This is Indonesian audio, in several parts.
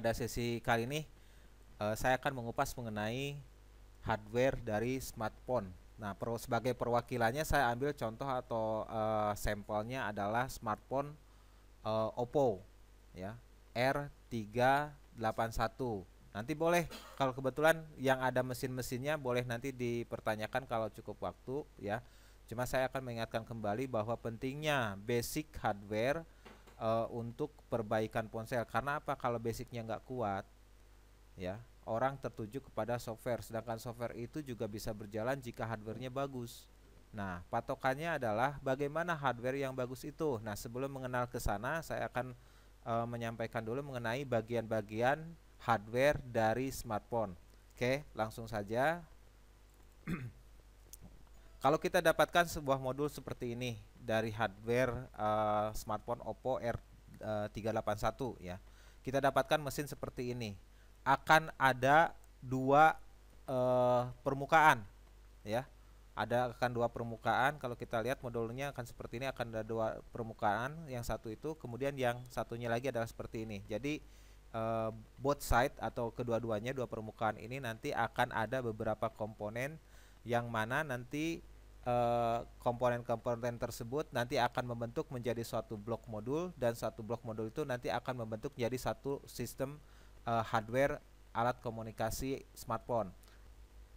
pada sesi kali ini saya akan mengupas mengenai hardware dari smartphone. Nah, sebagai perwakilannya saya ambil contoh atau sampelnya adalah smartphone Oppo ya, R381. Nanti boleh kalau kebetulan yang ada mesin-mesinnya boleh nanti dipertanyakan kalau cukup waktu ya. Cuma saya akan mengingatkan kembali bahwa pentingnya basic hardware untuk perbaikan ponsel. Karena apa? Kalau basicnya nggak kuat ya, orang tertuju kepada software, sedangkan software itu juga bisa berjalan jika hardwarenya bagus. Nah, patokannya adalah bagaimana hardware yang bagus itu. Nah, sebelum mengenal ke sana, saya akan menyampaikan dulu mengenai bagian-bagian hardware dari smartphone. Oke, langsung saja. Kalau kita dapatkan sebuah modul seperti ini dari hardware smartphone Oppo R381 ya, kita dapatkan mesin seperti ini. Akan ada dua permukaan ya, akan dua permukaan. Kalau kita lihat modulnya akan seperti ini, akan ada dua permukaan. Yang satu itu, kemudian yang satunya lagi adalah seperti ini. Jadi both side atau kedua-duanya dua permukaan ini nanti akan ada beberapa komponen yang mana nanti komponen-komponen tersebut nanti akan membentuk menjadi suatu blok modul, dan satu blok modul itu nanti akan membentuk menjadi satu sistem hardware alat komunikasi smartphone.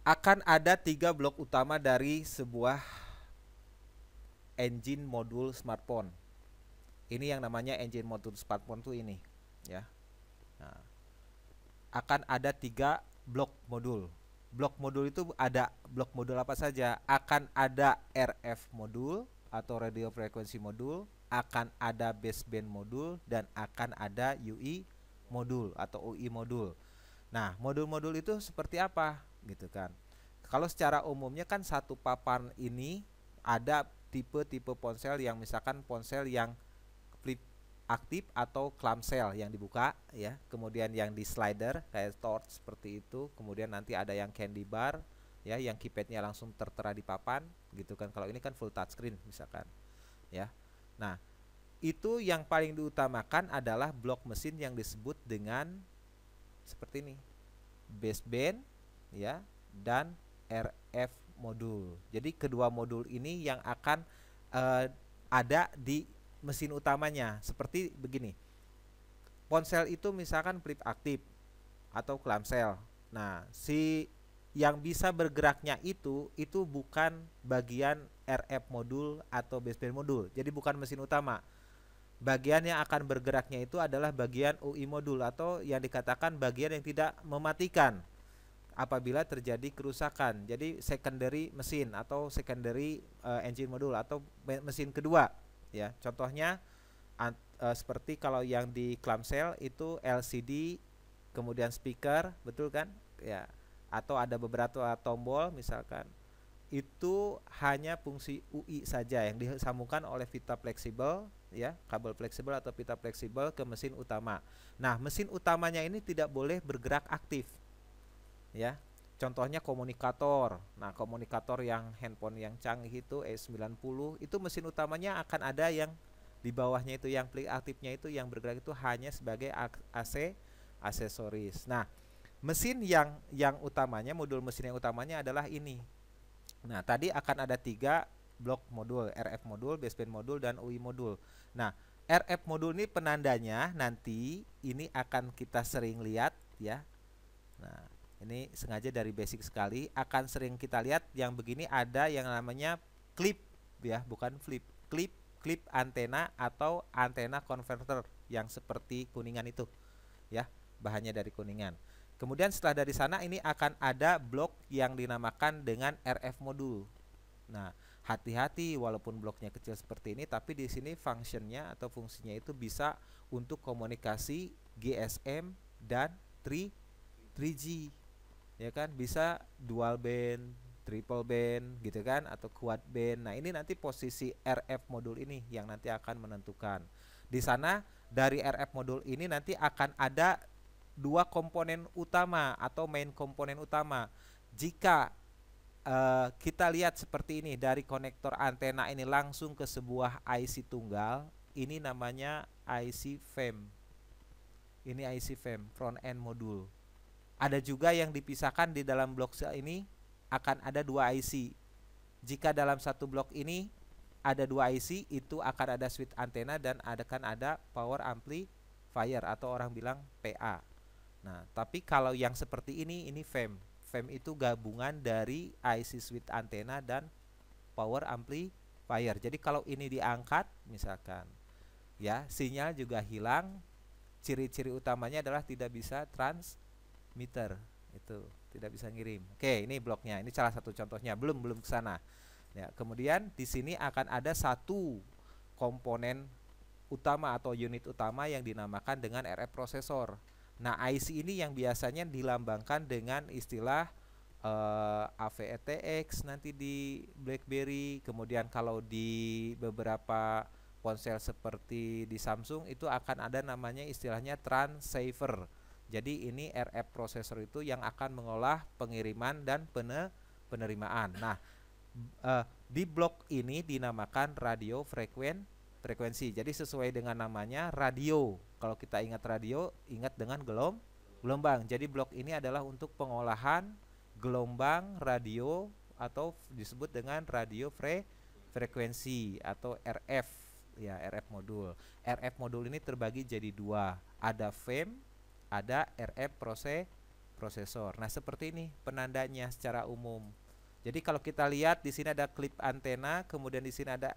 Akan ada tiga blok utama dari sebuah engine modul smartphone. Ini yang namanya engine modul smartphone tuh ini ya. Nah, akan ada tiga blok modul. Blok modul itu ada blok modul apa saja? Akan ada RF modul atau radio frequency modul, akan ada baseband modul, dan akan ada UI modul atau UI modul. Nah, modul-modul itu seperti apa gitu kan? Kalau secara umumnya kan satu papan ini ada tipe-tipe ponsel yang misalkan ponsel yang flip aktif atau clamshell yang dibuka ya, kemudian yang di slider kayak torch seperti itu, kemudian nanti ada yang candy bar ya, yang keypadnya langsung tertera di papan gitu kan. Kalau ini kan full touchscreen misalkan ya. Nah, itu yang paling diutamakan adalah blok mesin yang disebut dengan seperti ini, baseband ya, dan RF modul. Jadi kedua modul ini yang akan ada di mesin utamanya. Seperti begini, ponsel itu misalkan flip aktif atau clamshell. Nah, si yang bisa bergeraknya itu bukan bagian RF modul atau baseband modul. Jadi bukan mesin utama. Bagian yang akan bergeraknya itu adalah bagian UI modul, atau yang dikatakan bagian yang tidak mematikan apabila terjadi kerusakan. Jadi secondary mesin atau secondary engine modul atau mesin kedua ya. Contohnya seperti kalau yang di clamshell itu LCD, kemudian speaker, betul kan ya, atau ada beberapa tombol misalkan. Itu hanya fungsi UI saja yang disambungkan oleh pita fleksibel ya, kabel fleksibel atau pita fleksibel ke mesin utama. Nah, mesin utamanya ini tidak boleh bergerak aktif ya. Contohnya komunikator. Nah, komunikator yang handphone yang canggih itu E90, itu mesin utamanya akan ada yang di bawahnya itu, yang flip aktifnya itu yang bergerak itu hanya sebagai AC aksesoris. Nah, mesin yang utamanya, modul mesin yang utamanya adalah ini. Nah, tadi akan ada tiga blok modul, RF modul, baseband modul, dan UI modul. Nah, RF modul ini penandanya nanti ini akan kita sering lihat ya. Nah, ini sengaja dari basic sekali, akan sering kita lihat yang begini, ada yang namanya clip ya, bukan flip. Clip antena atau antena converter yang seperti kuningan itu ya, bahannya dari kuningan. Kemudian setelah dari sana ini akan ada blok yang dinamakan dengan RF modul. Nah, hati-hati walaupun bloknya kecil seperti ini, tapi di sini functionnya atau fungsinya itu bisa untuk komunikasi GSM dan 3G ya kan, bisa dual band, triple band gitu kan, atau quad band. Nah, ini nanti posisi RF modul ini yang nanti akan menentukan. Di sana dari RF modul ini nanti akan ada dua komponen utama atau main komponen utama. Jika kita lihat seperti ini, dari konektor antena ini langsung ke sebuah IC tunggal, ini namanya IC FEM Ini IC FEM, front end modul. Ada juga yang dipisahkan di dalam blok ini akan ada 2 IC. Jika dalam satu blok ini ada 2 IC, itu akan ada switch antena dan akan ada power amplifier atau orang bilang PA. Nah, tapi kalau yang seperti ini FEM. FEM itu gabungan dari IC switch antena dan power amplifier. Jadi kalau ini diangkat misalkan, ya, sinyal juga hilang. Ciri-ciri utamanya adalah tidak bisa transmitter, itu tidak bisa ngirim. Oke, ini bloknya. Ini salah satu contohnya. Belum ke sana. Ya, kemudian di sini akan ada satu komponen utama atau unit utama yang dinamakan dengan RF prosesor. Nah, IC ini yang biasanya dilambangkan dengan istilah AVETX nanti di BlackBerry. Kemudian kalau di beberapa ponsel seperti di Samsung itu akan ada namanya istilahnya transceiver. Jadi ini RF prosesor itu yang akan mengolah pengiriman dan penerimaan. Nah, di blok ini dinamakan radio frekuensi. Jadi sesuai dengan namanya radio. Kalau kita ingat radio, ingat dengan gelombang. Jadi blok ini adalah untuk pengolahan gelombang radio atau disebut dengan radio frekuensi atau RF, ya, RF modul. RF modul ini terbagi jadi 2, ada FEM, ada RF prosesor. Nah, seperti ini penandanya secara umum. Jadi kalau kita lihat di sini ada klip antena, kemudian di sini ada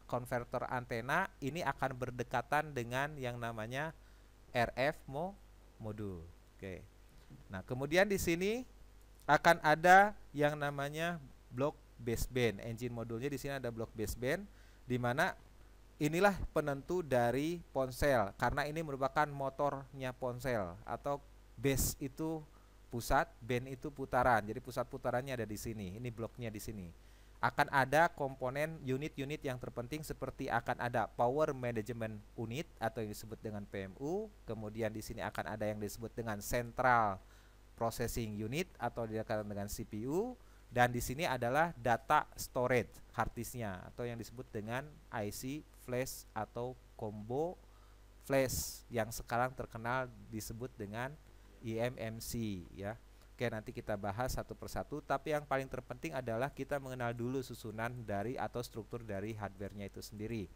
konverter antena, ini akan berdekatan dengan yang namanya RF modul. Oke. Nah, kemudian di sini akan ada yang namanya blok baseband. Engine modulnya di sini ada blok baseband, di mana inilah penentu dari ponsel karena ini merupakan motornya ponsel, atau base itu pusat, band itu putaran. Jadi pusat putarannya ada di sini. Ini bloknya di sini. Akan ada komponen unit-unit yang terpenting seperti akan ada power management unit atau yang disebut dengan PMU. Kemudian di sini akan ada yang disebut dengan central processing unit atau dikatakan dengan CPU, dan di sini adalah data storage hard disknya atau yang disebut dengan IC flash atau combo flash yang sekarang terkenal disebut dengan eMMC, ya. Oke, nanti kita bahas satu persatu, tapi yang paling terpenting adalah kita mengenal dulu susunan dari atau struktur dari hardware-nya itu sendiri.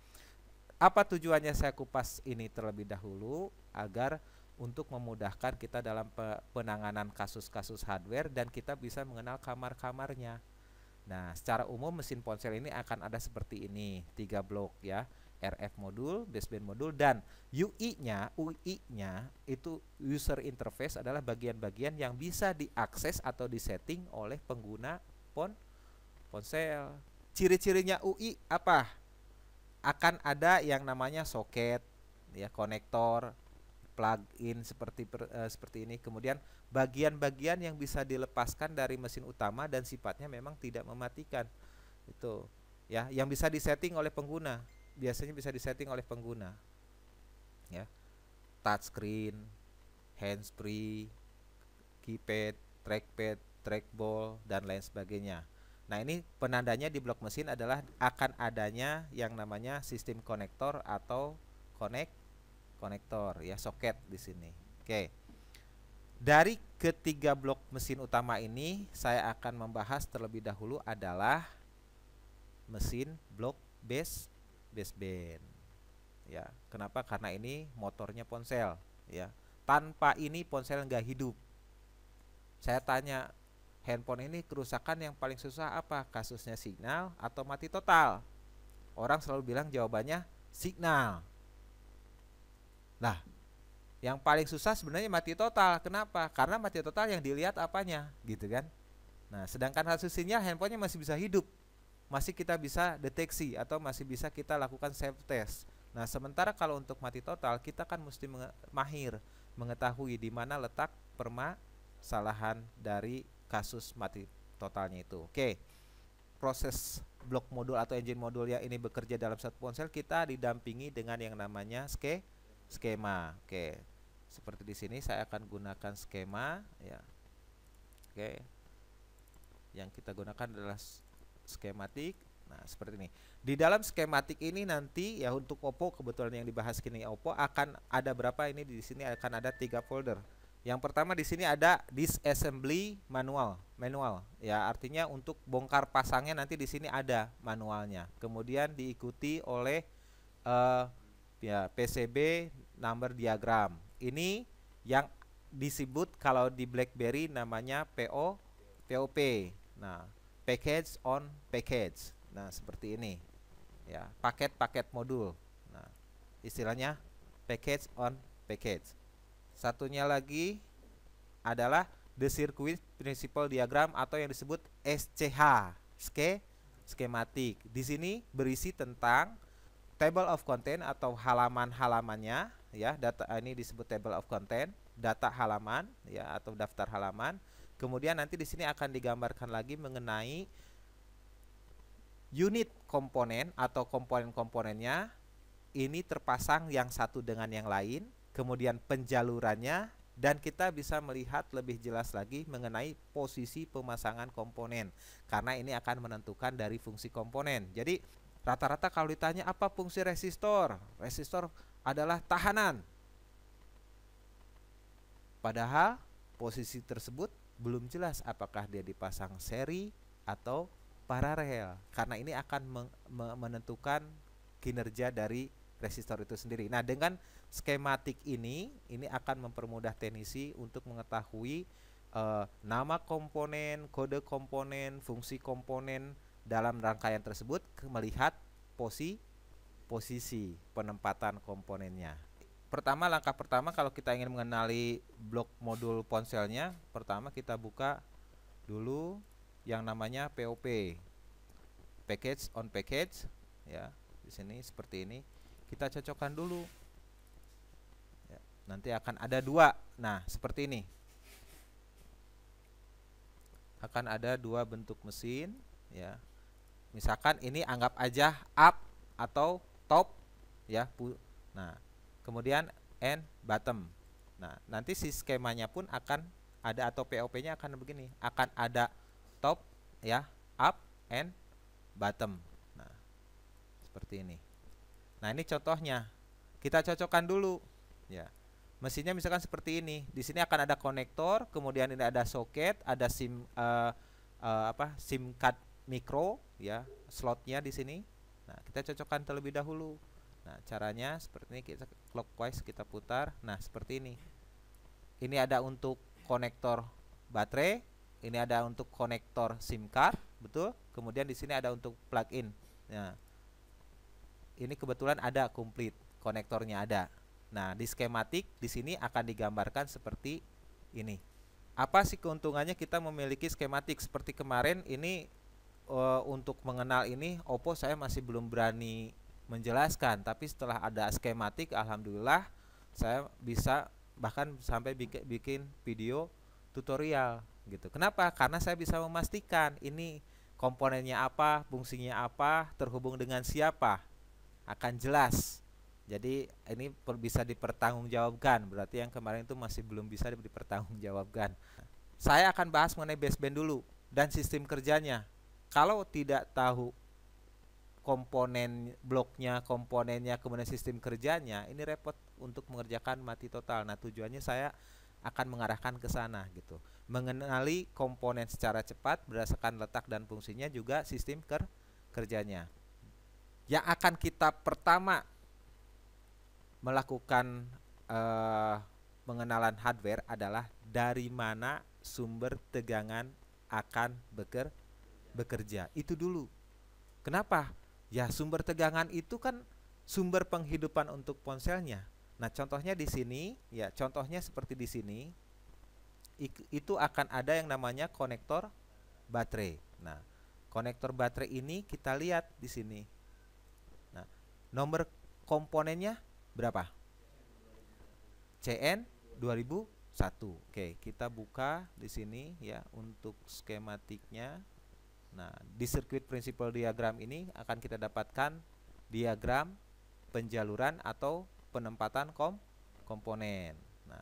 Apa tujuannya saya kupas ini terlebih dahulu? Agar untuk memudahkan kita dalam penanganan kasus-kasus hardware dan kita bisa mengenal kamar-kamarnya. Nah, secara umum mesin ponsel ini akan ada seperti ini, 3 blok, ya. RF modul, baseband modul, dan UI-nya itu user interface adalah bagian-bagian yang bisa diakses atau disetting oleh pengguna ponsel. Ciri-cirinya UI apa? Akan ada yang namanya soket, ya, konektor, plug-in seperti ini. Kemudian bagian-bagian yang bisa dilepaskan dari mesin utama dan sifatnya memang tidak mematikan. Itu, ya, yang bisa disetting oleh pengguna. Biasanya bisa disetting oleh pengguna, ya. Touchscreen, handsfree, keypad, trackpad, trackball, dan lain sebagainya. Nah, ini penandanya di blok mesin adalah akan adanya yang namanya sistem konektor atau konektor, ya, soket di sini. Oke. Dari ketiga blok mesin utama ini saya akan membahas terlebih dahulu adalah mesin blok baseband. Ya, kenapa? Karena ini motornya ponsel, ya. Tanpa ini ponsel nggak hidup. Saya tanya, handphone ini kerusakan yang paling susah apa? Kasusnya signal atau mati total? Orang selalu bilang jawabannya signal. Nah, yang paling susah sebenarnya mati total. Kenapa? Karena mati total yang dilihat apanya, gitu kan? Nah, sedangkan hasil sinyal handphonenya masih bisa hidup, masih kita bisa deteksi atau masih bisa kita lakukan self test. Nah, sementara kalau untuk mati total kita kan mesti mahir mengetahui di mana letak permasalahan dari kasus mati totalnya itu. Oke. Proses blok modul atau engine modul yang ini bekerja dalam satu ponsel kita didampingi dengan yang namanya skema. Oke. Seperti di sini saya akan gunakan skema, ya. Oke. Yang kita gunakan adalah skematik. Nah, seperti ini. Di dalam skematik ini nanti ya untuk Oppo, kebetulan yang dibahas kini Oppo, akan ada berapa ini, di sini akan ada 3 folder. Yang pertama di sini ada disassembly manual ya, artinya untuk bongkar pasangnya nanti di sini ada manualnya. Kemudian diikuti oleh ya PCB number diagram. Ini yang disebut kalau di BlackBerry namanya POP. Nah, package on package. Nah, seperti ini. Ya, paket-paket modul. Nah, istilahnya package on package. Satunya lagi adalah the circuit principal diagram atau yang disebut SCH, skematik. Di sini berisi tentang table of content atau halaman-halamannya ya, data ini disebut table of content, data halaman ya atau daftar halaman. Kemudian nanti di sini akan digambarkan lagi mengenai unit komponen atau komponen-komponennya ini terpasang yang satu dengan yang lain, kemudian penjalurannya, dan kita bisa melihat lebih jelas lagi mengenai posisi pemasangan komponen karena ini akan menentukan dari fungsi komponen. Jadi rata-rata kalau ditanya apa fungsi resistor, resistor adalah tahanan, padahal posisi tersebut belum jelas apakah dia dipasang seri atau paralel, karena ini akan menentukan kinerja dari resistor itu sendiri. Nah, dengan skematik ini akan mempermudah teknisi untuk mengetahui nama komponen, kode komponen, fungsi komponen dalam rangkaian tersebut, melihat posisi penempatan komponennya. Pertama, langkah pertama kalau kita ingin mengenali blok modul ponselnya, pertama kita buka dulu yang namanya POP, package on package ya. Di sini seperti ini. Kita cocokkan dulu ya, nanti akan ada 2. Nah, seperti ini akan ada 2 bentuk mesin ya. Misalkan ini anggap aja up atau top ya. Nah, kemudian and bottom. Nah, nanti si skemanya pun akan ada atau POP-nya akan begini, akan ada top ya, up and bottom. Nah, seperti ini. Nah, ini contohnya. Kita cocokkan dulu ya. Mesinnya misalkan seperti ini. Di sini akan ada konektor, kemudian ini ada soket, ada SIM card micro ya, slotnya di sini. Nah, kita cocokkan terlebih dahulu. Nah, caranya seperti ini, kita clockwise kita putar. Nah, seperti ini. Ini ada untuk konektor baterai, ini ada untuk konektor SIM card, betul? Kemudian di sini ada untuk plug-in. Nah, ini kebetulan ada komplit, konektornya ada. Nah, di skematik di sini akan digambarkan seperti ini. Apa sih keuntungannya kita memiliki skematik seperti kemarin ini? Untuk mengenal ini Oppo saya masih belum berani menjelaskan, tapi setelah ada skematik alhamdulillah saya bisa bahkan sampai bikin video tutorial gitu. Kenapa? Karena saya bisa memastikan ini komponennya apa, fungsinya apa, terhubung dengan siapa, akan jelas. Jadi ini bisa dipertanggungjawabkan. Berarti yang kemarin itu masih belum bisa dipertanggungjawabkan. Saya akan bahas mengenai baseband dulu dan sistem kerjanya. Kalau tidak tahu komponen bloknya, komponennya, kemudian sistem kerjanya, ini repot untuk mengerjakan mati total. Nah, tujuannya saya akan mengarahkan ke sana gitu. Mengenali komponen secara cepat berdasarkan letak dan fungsinya, juga sistem kerjanya. Yang akan kita pertama melakukan pengenalan hardware adalah dari mana sumber tegangan akan bekerja. Itu dulu. Kenapa? Ya, sumber tegangan itu kan sumber penghidupan untuk ponselnya. Nah, contohnya di sini, ya, contohnya seperti di sini. Itu akan ada yang namanya konektor baterai. Nah, konektor baterai ini kita lihat di sini. Nah, nomor komponennya berapa? CN 2001. Oke, kita buka di sini ya untuk skematiknya. Nah, di circuit principal diagram ini akan kita dapatkan diagram penjaluran atau penempatan komponen. Nah,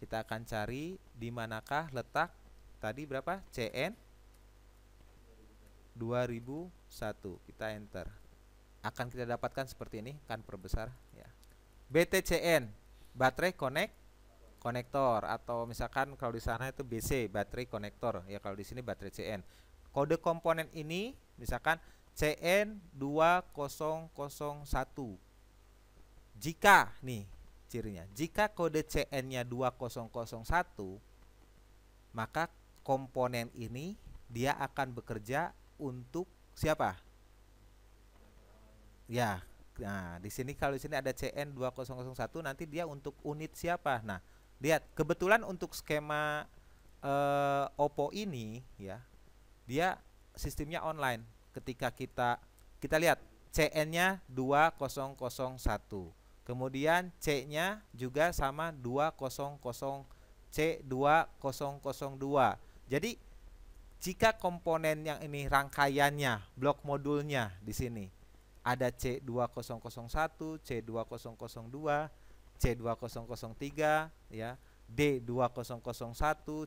kita akan cari di manakah letak tadi berapa? CN 2001. Kita enter. Akan kita dapatkan seperti ini, kan perbesar ya. BTCN, baterai konektor, atau misalkan kalau di sana itu BC, baterai konektor ya, kalau di sini baterai CN. Kode komponen ini misalkan CN2001. Jika nih cirinya, jika kode CN-nya 2001, maka komponen ini dia akan bekerja untuk siapa? Ya. Nah, di sini kalau di sini ada CN2001, nanti dia untuk unit siapa? Nah, lihat kebetulan untuk skema Oppo ini ya, dia sistemnya online. Ketika kita lihat CN-nya 2001. Kemudian C-nya juga sama 200 C2002. Jadi jika komponen yang ini rangkaiannya, blok modulnya di sini ada C2001, C2002, C2003 ya, D2001,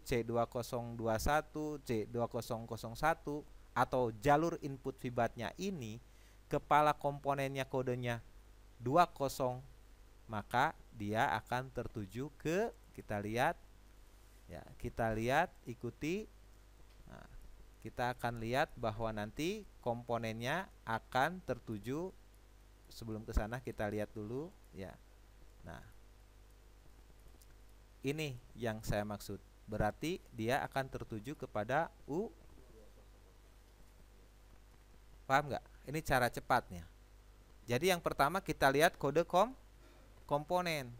C2021, C2001, atau jalur input fibatnya ini kepala komponennya kodenya 20, maka dia akan tertuju ke, kita lihat ya, kita lihat ikuti. Nah, kita akan lihat bahwa nanti komponennya akan tertuju. Sebelum ke sana kita lihat dulu ya. Nah, ini yang saya maksud. Berarti dia akan tertuju kepada U. Paham nggak? Ini cara cepatnya. Jadi yang pertama kita lihat kode komponen.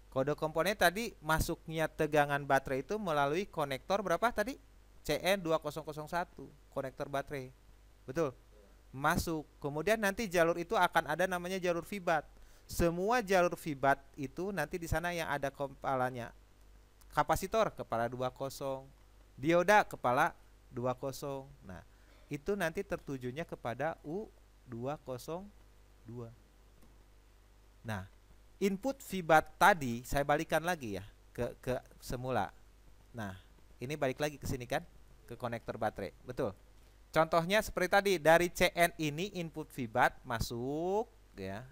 Kode komponen tadi masuknya tegangan baterai itu melalui konektor berapa tadi? CN2001, konektor baterai. Betul? Masuk. Kemudian nanti jalur itu akan ada namanya jalur fibat. Semua jalur fibat itu nanti di sana yang ada kepalanya. Kapasitor kepala 20, dioda kepala 20. Nah, itu nanti tertujunya kepada U202. Nah, input fibat tadi saya balikan lagi ya ke semula. Nah, ini balik lagi ke sini kan, ke konektor baterai. Betul. Contohnya seperti tadi, dari CN ini input fibat masuk ya.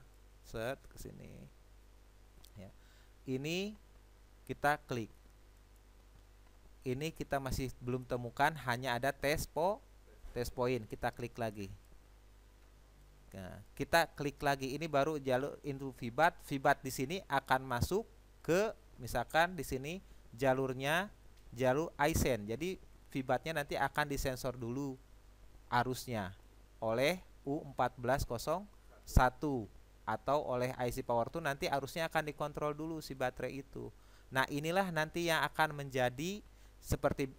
Set ke sini. Ya. Ini kita klik. Ini kita masih belum temukan, hanya ada test point. Kita klik lagi. Nah, kita klik lagi, ini baru jalur input fibat. Fibat di sini akan masuk ke, misalkan di sini jalurnya jalur Aizen. Jadi fibatnya nanti akan disensor dulu arusnya oleh U1401 atau oleh IC Power 2. Nanti arusnya akan dikontrol dulu si baterai itu. Nah, inilah nanti yang akan menjadi seperti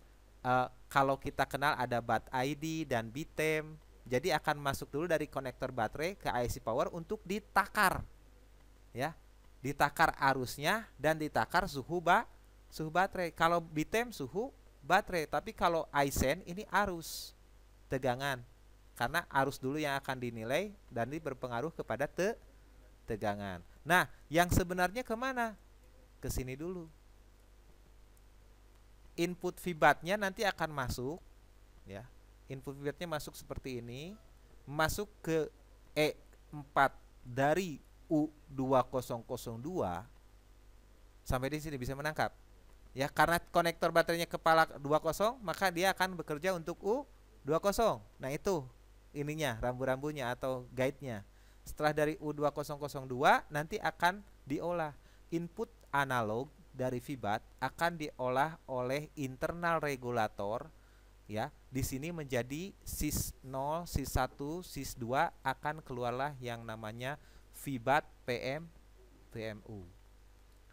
kalau kita kenal ada BAT ID dan BTEM. Jadi akan masuk dulu dari konektor baterai ke IC Power untuk ditakar ya, ditakar arusnya dan ditakar suhu baterai. Kalau BTEM suhu baterai, tapi kalau Aizen ini arus tegangan, karena arus dulu yang akan dinilai dan ini berpengaruh kepada tegangan. Nah, yang sebenarnya kemana? Ke sini dulu. Input fibatnya nanti akan masuk ya. Input fibatnya masuk seperti ini, masuk ke E4 dari U2002. Sampai di sini bisa menangkap ya, karena konektor baterainya kepala 20, maka dia akan bekerja untuk U20. Nah, itu ininya, rambu-rambunya atau guide-nya. Setelah dari U2002 nanti akan diolah. Input analog dari fibat akan diolah oleh internal regulator ya. Di sini menjadi SIS0, SIS1, SIS2, akan keluarlah yang namanya fibat PMU.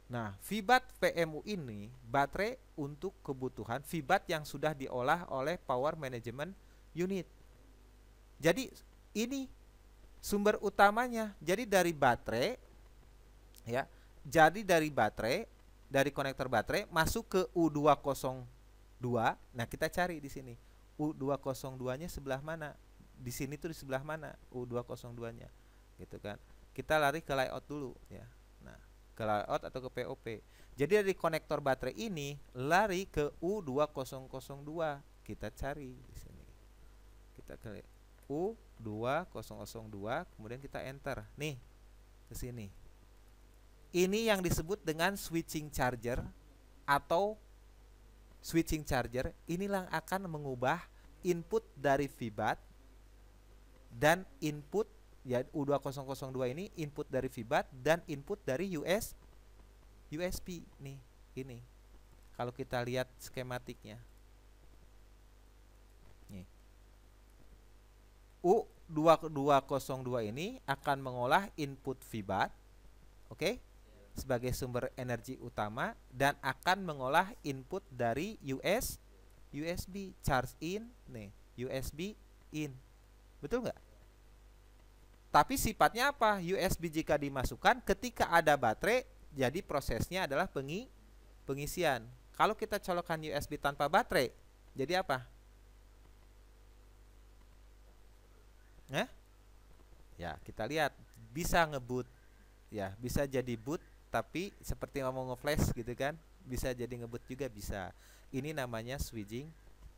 Nah, fibat PMU ini baterai untuk kebutuhan fibat yang sudah diolah oleh Power Management Unit. Jadi ini sumber utamanya. Jadi dari baterai ya. Jadi dari baterai, dari konektor baterai masuk ke U202. Nah, kita cari di sini. U202-nya sebelah mana? Di sini tuh di sebelah mana U202-nya? Gitu kan. Kita lari ke layout dulu ya. Nah, ke layout atau ke POP. Jadi dari konektor baterai ini lari ke U2002. Kita cari di sini. kita klik U2002, kemudian kita enter. Nih, ke sini. Ini yang disebut dengan switching charger atau switching charger. Inilah akan mengubah input dari VBAT dan input ya U2002 ini input dari VBAT dan input dari USB nih. Ini. Kalau kita lihat skematiknya. Nih. U2202 ini akan mengolah input VBAT, oke, sebagai sumber energi utama dan akan mengolah input dari USB charge in, nih, USB in. Betul nggak? Tapi sifatnya apa? USB jika dimasukkan ketika ada baterai, jadi prosesnya adalah pengisian. Kalau kita colokkan USB tanpa baterai, jadi apa? Ya, kita lihat bisa ngebut. Ya, bisa jadi boot tapi seperti mau nge-flash gitu kan. Bisa jadi ngebut juga bisa. Ini namanya switching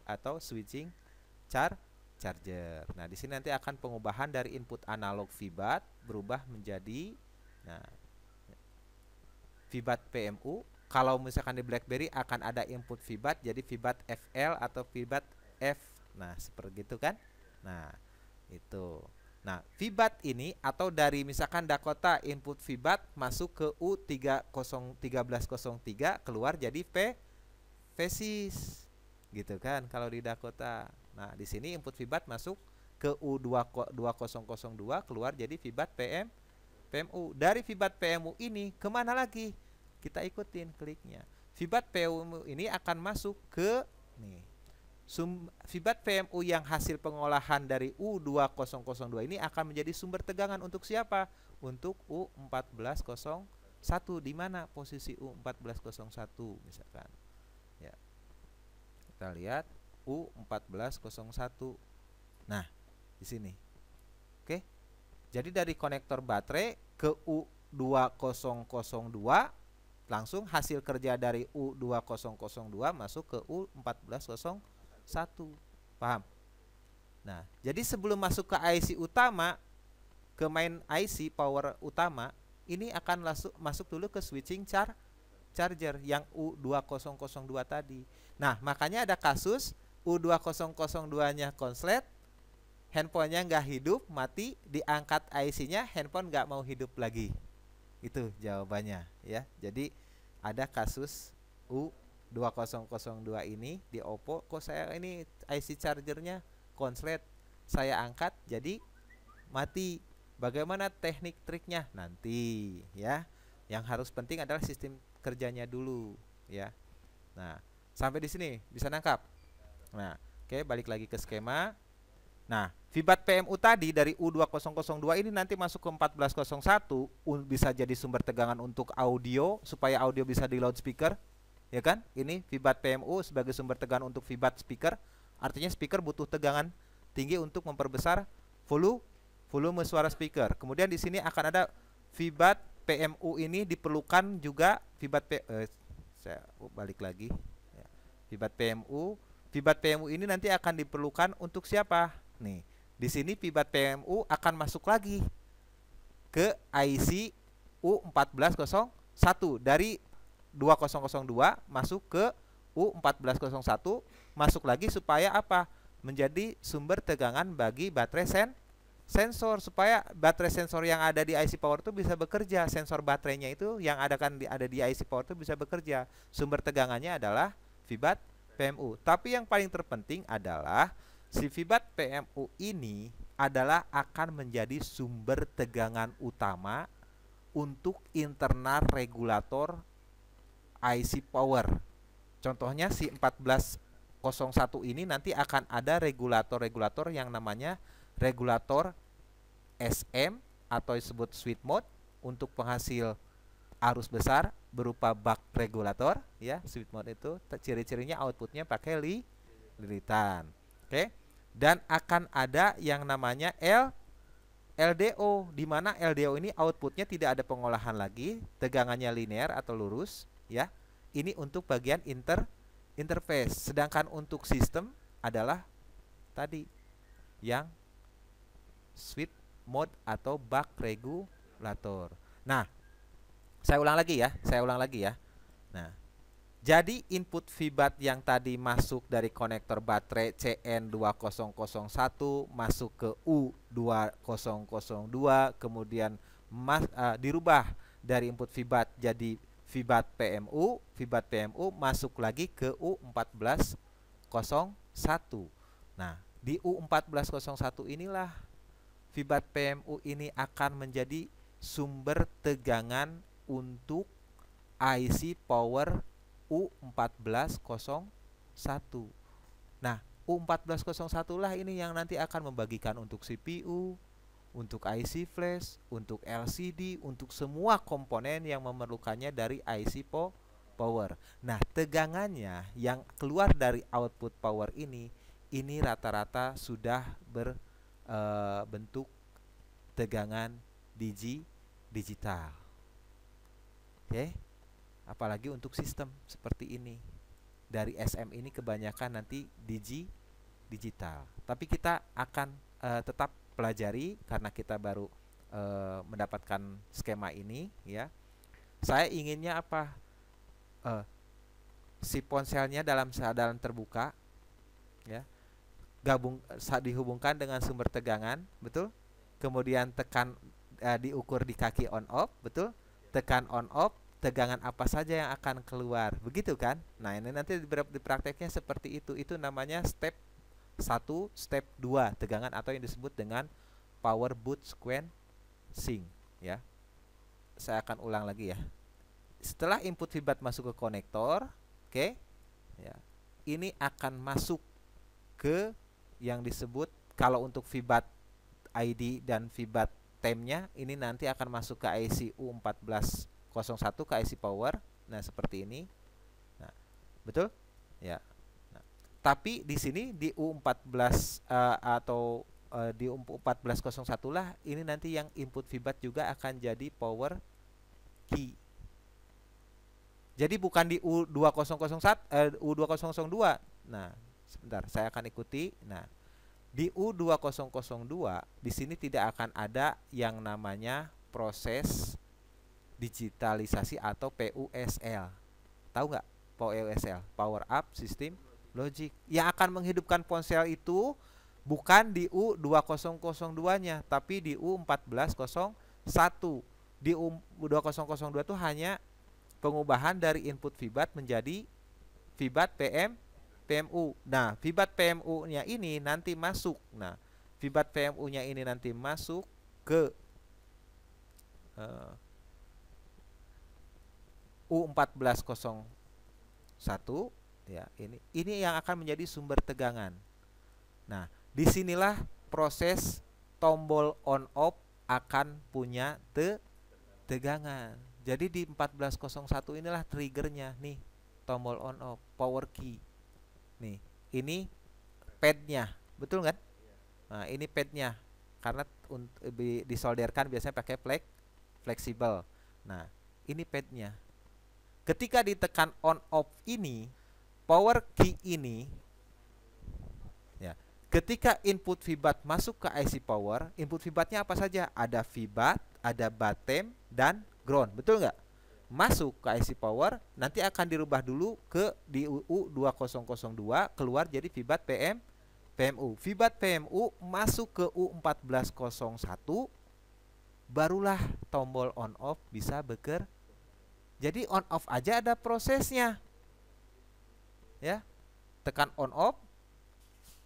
atau switching charger. Nah, di sini nanti akan pengubahan dari input analog VBAT berubah menjadi VBAT PMU. Kalau misalkan di BlackBerry akan ada input VBAT jadi VBAT FL atau VBAT F. Nah, seperti itu kan. Nah, itu. Nah, VBAT ini atau dari misalkan Dakota input VBAT masuk ke U1303 keluar jadi V-SYS. Gitu kan kalau di Dakota. Nah, di sini input VBAT masuk ke U2002 keluar jadi VBAT PMU. Dari VBAT PMU ini kemana lagi? Kita ikutin kliknya. VBAT PMU ini akan masuk ke nih. VBAT PMU yang hasil pengolahan dari U2002 ini akan menjadi sumber tegangan untuk siapa? Untuk U1401. Di mana posisi U1401 misalkan? Ya. Kita lihat U1401. Nah, di sini. Oke. Jadi dari konektor baterai ke U2002 langsung hasil kerja dari U2002 masuk ke U1401. Paham? Nah, jadi sebelum masuk ke IC utama, ke main IC power utama, ini akan masuk dulu ke switching charger yang U2002 tadi. Nah, makanya ada kasus U2002-nya konslet, handphonenya nggak hidup, mati, diangkat IC-nya, handphone nggak mau hidup lagi. Itu jawabannya ya. Jadi ada kasus U2002 ini di Oppo, kok saya ini IC chargernya konslet, saya angkat jadi mati. Bagaimana teknik triknya nanti ya. Yang harus penting adalah sistem kerjanya dulu ya. Nah, sampai di sini bisa nangkap. Nah, oke, balik lagi ke skema. Nah, VBAT PMU tadi dari U2002 ini nanti masuk ke 1401 bisa jadi sumber tegangan untuk audio supaya audio bisa di loudspeaker, ya kan? Ini VBAT PMU sebagai sumber tegangan untuk VBAT speaker. Artinya speaker butuh tegangan tinggi untuk memperbesar volume suara speaker. Kemudian di sini akan ada VBAT PMU ini diperlukan juga saya balik lagi. Ya. VBAT PMU ini nanti akan diperlukan untuk siapa? Nih, di sini VBAT PMU akan masuk lagi ke IC U1401 dari 2002 masuk ke U1401 masuk lagi supaya apa? Menjadi sumber tegangan bagi baterai sensor supaya baterai sensor yang ada di IC power itu bisa bekerja. Sensor baterainya itu yang ada di IC power itu bisa bekerja. Sumber tegangannya adalah VBAT PMU. Tapi yang paling terpenting adalah si VBAT PMU ini adalah akan menjadi sumber tegangan utama untuk internal regulator IC power. Contohnya si 1401 ini nanti akan ada regulator-regulator yang namanya regulator SM atau disebut switch mode untuk penghasil arus besar berupa buck regulator ya. Switch mode itu ciri-cirinya outputnya pakai lilitan. Oke. Dan akan ada yang namanya LDO, di mana LDO ini outputnya tidak ada pengolahan lagi, tegangannya linear atau lurus ya. Ini untuk bagian interface. Sedangkan untuk sistem adalah tadi yang switch mode atau buck regulator. Nah, saya ulang lagi ya. Nah, jadi input VBAT yang tadi masuk dari konektor baterai CN2001 masuk ke U2002, kemudian dirubah dari input VBAT jadi VBAT PMU masuk lagi ke U1401. Nah, di U1401 inilah VBAT PMU ini akan menjadi sumber tegangan untuk IC power U1401. Nah, U1401 lah ini yang nanti akan membagikan untuk CPU, untuk IC flash, untuk LCD, untuk semua komponen yang memerlukannya dari IC power. Nah, tegangannya yang keluar dari output power ini rata-rata sudah berbentuk tegangan digital. Oke. Apalagi untuk sistem seperti ini. Dari SM ini kebanyakan nanti digital. Tapi kita akan tetap pelajari karena kita baru mendapatkan skema ini ya. Saya inginnya apa? Si ponselnya dalam keadaan terbuka ya. Dihubungkan dengan sumber tegangan, betul? Kemudian tekan diukur di kaki on off, betul? Tekan on off, tegangan apa saja yang akan keluar, begitu kan? Nah, ini nanti di prakteknya seperti itu. Itu namanya step 1, step 2 tegangan atau yang disebut dengan power boot sequencing ya. Saya akan ulang lagi ya. Setelah input VBAT masuk ke konektor, oke? Ya. Ini akan masuk ke yang disebut, kalau untuk VBAT ID dan VBAT time-nya ini nanti akan masuk ke IC U1401 ke IC power. Nah, seperti ini. Nah, betul? Ya. Nah, tapi di sini di U14 di U1401 lah ini nanti yang input VBAT juga akan jadi power key. Jadi bukan di U2002. Nah, sebentar, saya akan ikuti. Nah, di U2002 di sini tidak akan ada yang namanya proses digitalisasi atau PUSL. Tahu nggak PUSL? Power Up System Logic. Yang akan menghidupkan ponsel itu bukan di U2002-nya, tapi di U1401. Di U2002 itu hanya pengubahan dari input VBAT menjadi VBAT PMU. Nah, VBAT PMU-nya ini nanti masuk. Nah, VBAT PMU-nya ini nanti masuk ke U1401 ya, ini yang akan menjadi sumber tegangan. Nah, disinilah proses tombol on off akan punya tegangan. Jadi di 1401 inilah triggernya nih, tombol on off, power key. Nih, ini padnya, betul kan? Nah, ini padnya karena disolderkan biasanya pakai fleksibel. Nah, ini padnya. Ketika ditekan on off ini, power key ini ya, ketika input VBAT masuk ke IC power, input VBAT-nya apa saja? Ada VBAT, ada bottom dan ground, betul nggak? Masuk ke IC power, nanti akan dirubah dulu ke di U2002, keluar jadi VBAT PMU. VBAT PMU masuk ke U1401, barulah tombol on off bisa bekerja. Jadi on off aja ada prosesnya. Ya. Tekan on off,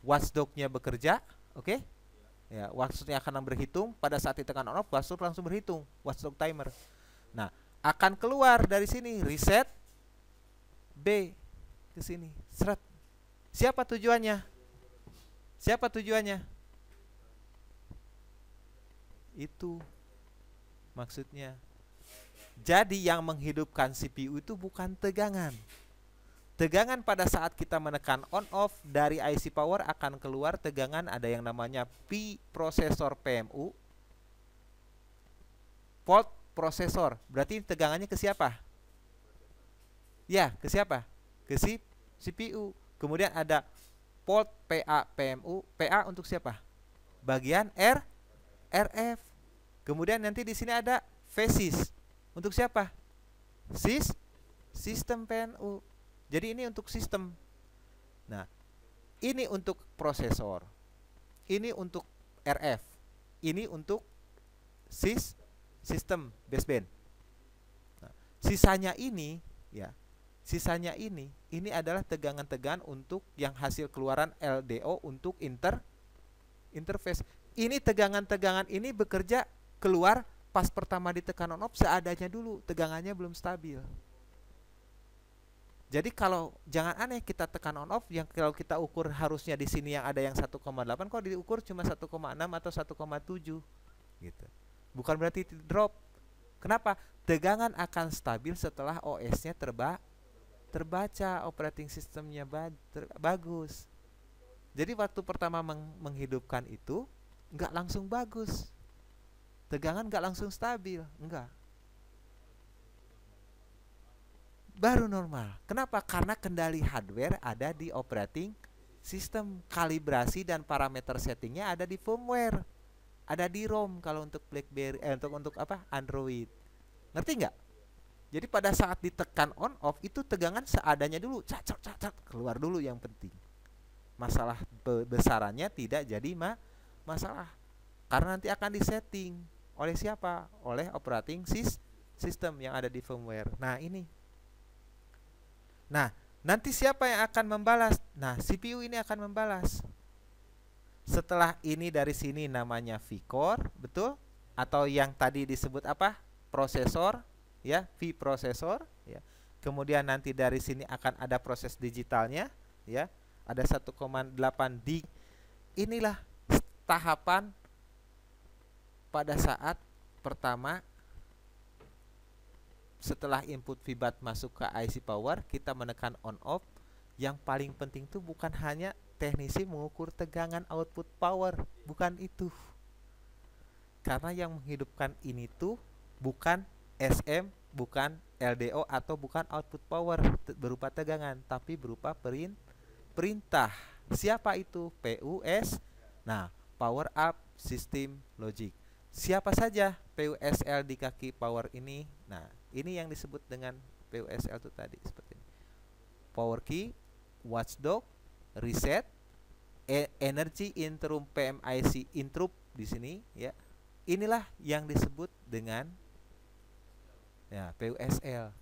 watchdog-nya bekerja, oke? Ya, watchdog-nya akan berhitung. Pada saat ditekan on off, watchdog langsung berhitung, watchdog timer. Nah, akan keluar dari sini reset B ke sini. Seret. Siapa tujuannya? Siapa tujuannya? Itu maksudnya. Jadi yang menghidupkan CPU itu bukan tegangan. Tegangan pada saat kita menekan on off dari IC power akan keluar tegangan, ada yang namanya P prosesor PMU. Volt prosesor. Berarti tegangannya ke siapa? Ya, ke siapa? Ke CPU. Kemudian ada volt PA PMU. PA untuk siapa? bagian RF. Kemudian nanti di sini ada phases. Untuk siapa? Sistem PNU. Jadi ini untuk sistem. Nah, ini untuk prosesor. Ini untuk RF. Ini untuk sistem baseband. Nah, sisanya ini ya. Sisanya ini adalah tegangan-tegangan untuk yang hasil keluaran LDO untuk interface. Ini tegangan-tegangan ini bekerja keluar pas pertama ditekan on off seadanya dulu, tegangannya belum stabil. Jadi kalau jangan aneh kita tekan on off yang kalau kita ukur harusnya di sini yang ada yang 1,8 kok diukur cuma 1,6 atau 1,7 gitu. Bukan berarti drop. Kenapa? Tegangan akan stabil setelah OS-nya terbaca, operating systemnya bagus. Jadi waktu pertama menghidupkan itu nggak langsung bagus. Tegangan nggak langsung stabil, enggak. Baru normal. Kenapa? Karena kendali hardware ada di operating system, kalibrasi dan parameter settingnya ada di firmware, ada di ROM kalau untuk BlackBerry, untuk apa? Android. Ngerti nggak? Jadi pada saat ditekan on off itu tegangan seadanya dulu, keluar dulu yang penting. Masalah besarannya tidak jadi masalah. Karena nanti akan disetting oleh siapa? Oleh operating system yang ada di firmware. Nah, ini. Nah, nanti siapa yang akan membalas? Nah, CPU ini akan membalas. Setelah ini dari sini namanya V-core, betul? Atau yang tadi disebut apa? Prosesor, ya, V-prosesor, ya. Kemudian nanti dari sini akan ada proses digitalnya, ya. Ada 1,8 D. Inilah tahapan pada saat pertama setelah input VBAT masuk ke IC power, kita menekan on off. Yang paling penting itu bukan hanya teknisi mengukur tegangan output power, bukan itu. Karena yang menghidupkan ini tuh bukan SM, bukan LDO atau bukan output power berupa tegangan, tapi berupa perintah. Siapa itu? PUS. Nah, power up system logic. Siapa saja PUSL di kaki power ini? Nah, ini yang disebut dengan PUSL itu tadi seperti ini. Power key, watchdog, reset, energy interim PMIC interrupt di sini, ya. Inilah yang disebut dengan ya PUSL.